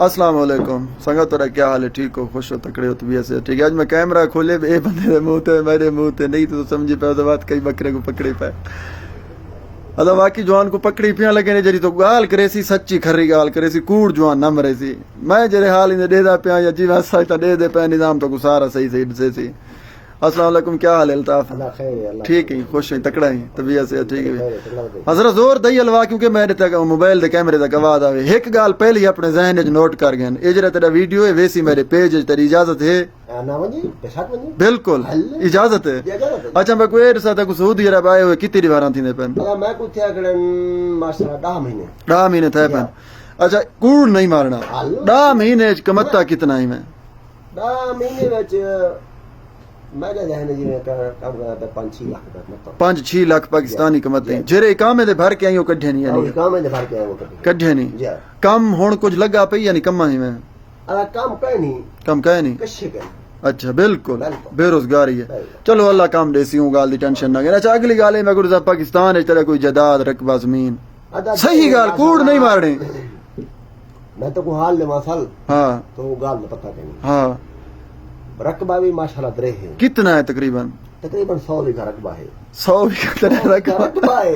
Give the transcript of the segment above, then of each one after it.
अस्सलाम वालेकुम संगत, तोरा क्या हाल है? ठीक हो, खुश हो, तकड़े हो, तबीयत से ठीक है? आज मैं कैमरा खोले ए बंदे दे मुंह ते मेरे मुंह ते नहीं तो समझी पे तो बात कई बकरे को पकड़ी पे अदा बाकी जवान को पकड़ी पिया लगे ने जरी तो गाल करे सी, सच्ची खरी गाल करे सी, कूड़ जवान ना मरे सी। मैं जरे हाल इन देदा पिया या जी वैसा ता दे पे निजाम तो सारा सही सही से सी। अस्सलाम वालेकुम, क्या हाल है अल्ताफ? ठीक है, खुश है, तकड़ा है, तबीयत से ठीक है। हजरा जोर दई हलवा क्योंकि मेरे तक मोबाइल दे कैमरे तक आवाज आवे। एक गाल पहले ही अपने जहन च नोट कर गए, ए जरा तेरा वीडियो है वैसी मेरे पेज तेरी इजाजत है? बिल्कुल इजाजत है। अच्छा मैं कोई ऐसा था सऊदी अरब आए हुए कितनी बार थी ने पेन? मैं कुछ अगड़न माशाल्लाह 10 महीने थे पेन। अच्छा कूड़ नहीं मारना 10 महीने कमत्ता कितना ही मैं? 10 महीने विच मेरे जहन जी में काम करता 5-6 लाख तक मतलब 5-6 लाख पाकिस्तानी कमते हैं जेरे इकामे दे भर के आयो कढे नहीं यानी इकामे दे भर के आयो कढे नहीं कम हुन कुछ लगा पई यानी कम ही में काम कह नहीं कशे के। अच्छा बिल्कुल बेरोजगारी है। चलो अल्लाह काम देसी हूं गाल दी टेंशन ना। अच्छा अगली गाल है मैं गुरु पाकिस्तान है तेरा कोई जायदाद रकबा जमीन सही गाल कूड़ नहीं मारने। मैं तो को हाल ले मसल हां तो गाल में पता नहीं। हां रकबा भी माशाल्लाह दरे है। कितना है? तकरीबन 100 बीघा रकबा है। 100 बीघा रकबा है।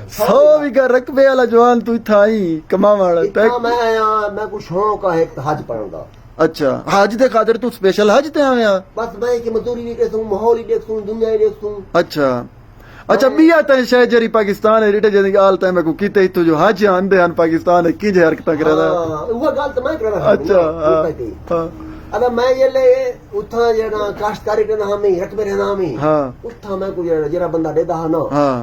100 बीघा रकबे वाला जवान तू था ही कमावा वाला। मैं आया मैं को शौक है हज पढ़न दा। अच्छा हज दे खातिर तू स्पेशल हज ते आया? बस मैं की मजदूरी नहीं देखूं, माहौल ही देखूं, दुनिया ही देखूं। अच्छा अच्छा बिया तय शायद जरी पाकिस्तान है रिटे जदी गाल तय मैं को कीते तो जो हज आंदे हन पाकिस्तान है की जे हरकत करदा। वो गाल तो मैं करदा। अच्छा हां अब मैं ये ले उठा जेना काश्तकारी करना हमें रकबे रहना हमें। हां उठा मैं को जरा बंदा देदा है ना। हां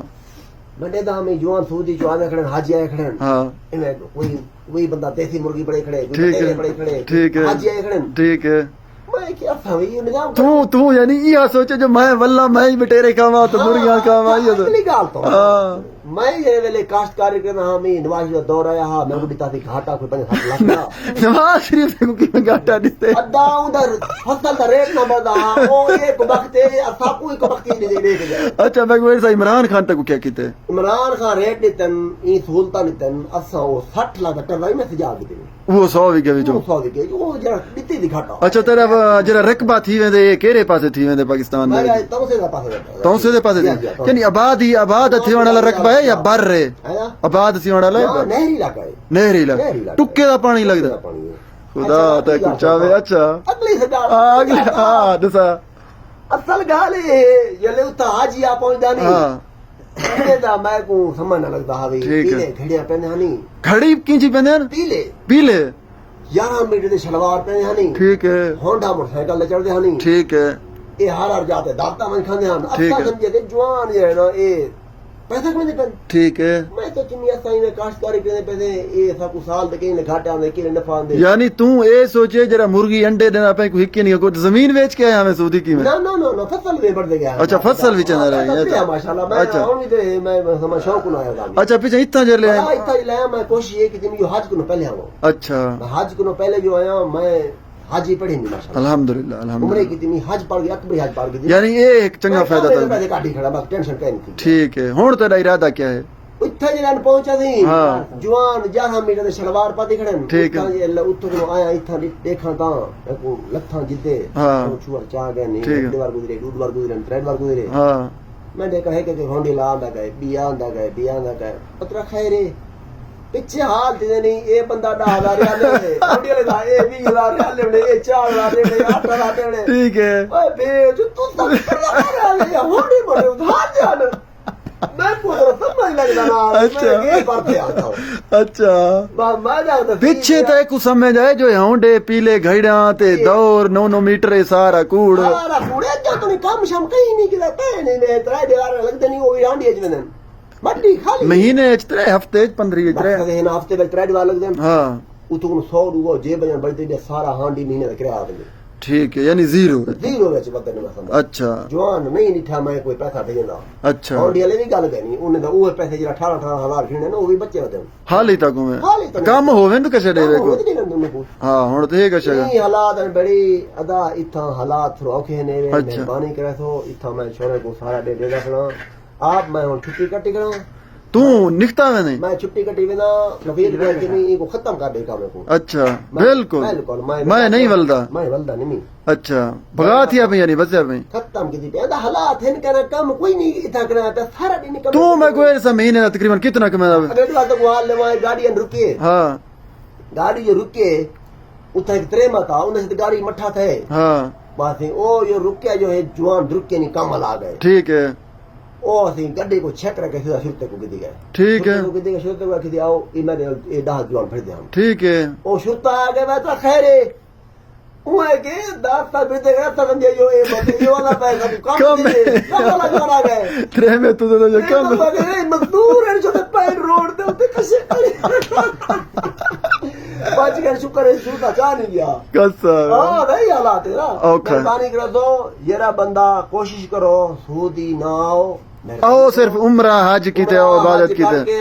मैं देदा हमें जवान सऊदी जो आने खड़न हाजी आए खड़न। हां इने कोई वही बंदा देसी मुर्गी बड़े खड़े, कोई बड़े खड़े, ठीक है हाजी आए खड़न, ठीक है। मैं क्या समझ ये निजाम तू यानी ये सोचे जो मैं वल्ला मैं ही बटेरे खावा तो मुर्गियां खावा ये तो गाल तो। हां मैं ये वेले काश्तकारी करना हमें नवाज जो दौर आया हां मैं बुढ़ी ताती घाटा कोई 5-7 लाख का नवाज शरीफ को की घाटा देते अद्दा उधर फसल का रेट ना बढ़ा ओ एक वक्त असा कोई को वक्त नहीं दे दे। अच्छा मैं कोई इमरान खान तक क्या कीते? इमरान खान रेट देतन ई सहूलता देतन असा वो 60 लाख का रही में सजा दे वो 100 वीघे विचो 100 वीघे वो जरा दित्ती दी घाटा। अच्छा तेरा जरा रकबा थी वेंदे केरे पासे थी वेंदे पाकिस्तान में? मैं तौसे दे पासे यानी आबाद थी वाला रकबा है या बर रे आबाद सी वाला है? नहरी इलाका है। नहरी इलाका टुक्के दा पानी लगदा खुदा ते कुछ चावे। अच्छा अगली सदा अगली हां दसा असल गाल है ये ले उता हाजी आ पहुंचदा नहीं। हां दा मैं को समझ ना लगदा हावे पीले घड़िया पहने हनी घड़ी किंची पहने पीले पीले 11 मीटर दे सलवार पहने हनी, ठीक है। होंडा मोटरसाइकिल ले चढ़दे हनी, ठीक है। ए हार जाते दाता मन खांदे हन अच्छा समझे के जवान ये है ना ए पैसा कमाने पे, ठीक है। मैं तो चिमिया साई में काश्तकारी करने पे दे ए ऐसा को साल तक इन घाटा में के नफा दे। यानी तू ए सोचे जरा मुर्गी अंडे देना पे को हिक्के नहीं को जमीन बेच के आया हमें सऊदी की में? ना ना ना ना फसल में बढ़ गया। अच्छा फसल भी चला रहा है। अच्छा माशाल्लाह मैं आऊंगी दे मैं समझ शौक ना आया। अच्छा पीछे इतना जर ले आया? इतना ले आया मैं कोशिश ये कि तुम जो हज को पहले आओ। अच्छा हज को पहले जो आया मैं हाजी पढ़ी नहीं माशाल्लाह अल्हम्दुलिल्लाह अल्हम्दुलिल्लाह उम्र की तिमी हज पढ़ गया अकबरी हज पढ़ गई यानी ये एक चंगा फायदा था। पैसे काटी खड़ा बस टेंशन कहीं नहीं। ठीक है हुन तेरा इरादा क्या है? इत्थे जन पहुंचा थी जवान 11 मीटर दे सलवार पाती खड़न, ठीक है। ये उतो आया इत्था देखा ता को लथा जिद्दे छुआ चा गए नहीं एक बार गुजरे दूध बार गुजरे तीन बार गुजरे। हां मैं देखा है कि होंडी ला दा गए बिया दा गए पतरा खैरे पिछे हाल दे नहीं ए बंदा 10,000 रियाल ले होंडी वाले दा ए 20,000 रियाल ले ए 4,000 ले 8,000 ले, ठीक है। ओए बे जो तू सब कर रहा है होंडी बड़े उधार जान मैं पूरा समझ लगदा ना। अच्छा ये बातें आता हूं। अच्छा मैं जाता पीछे तय को समझ आए जो होंडे पीले घड़िया ते दौर 9 मीटर सारा कूड़ क्या तो काम शाम कहीं नहीं किया पहने ने 3 दिवार लगदे नहीं वो हांडी च वेंदन बड्डी खाली महीने च 3 हफ्ते च 15 3 हफ्ते में 3 दिवार लगदन। हां उतो 100 रुपए जे बजन बजते दे सारा हांडी महीने का किराया दे, ठीक है। यानी जीरो वेच बदन में समझ। अच्छा जवान नहीं निठा मैं कोई पैसा भेजदा। अच्छा हांडी वाले भी गल कहनी उन्हें दा वो पैसे जरा 18,000 खिने ना वो भी बच्चे होते हाल ही तक में काम होवे तो कैसे देवे को। हां हुन तो ये कैसे नहीं हालात बड़ी अदा इथा हालात रोके ने मेहरबानी करे तो इथा मैं छोरे को सारा दे देदा खड़ा आप मैं हुन छुट्टी कटी करा तू निकता में नहीं मैं छुट्टी कटी बिना नवीर गया कि नहीं इनको खत्म कर देगा मेरे को। अच्छा बिल्कुल बिल्कुल मैं नहीं वलदा मैं वलदा नहीं अच्छा भगा थी अभी यानी बच्चे अभी खत्म की थी ऐसा हालात है इनका कम कोई नहीं इतना करना था सारा दिन कम तू मैं कोई ऐसा महीने ना तकरीबन कितना कमा अगले बात तो हाल ले वहां गाड़ी रुके हाँ गाड़ी जो रुके उतना एक त्रे मता उनसे तो गाड़ी मठा थे हाँ बात है ओ ये रुके जो है जवान रुके नहीं काम आ गए ठीक है ओ सी गड्डी को चेक रखे सीधा शुरते को गिदी गए ठीक है गिदी गए शुरते को गिदी आओ इना दे ए दाह जवान फिर दे हम ठीक है ओ शुरता आ गए मैं तो खैर है उए के दास ता फिर देगा समझे यो ए बते यो वाला पैसा तू काम दे काम वाला जवान आ गए त्रे में तू तो कम मजदूर है जो पैर रोड दे उते कैसे बच गए शुक्र है शुरता जा नहीं गया कसम हां भाई हालात है ना ओके मेहरबानी करो तो येरा बंदा कोशिश करो सूदी ना आओ आओ सिर्फ उम्रा हज की ते इबादत की ते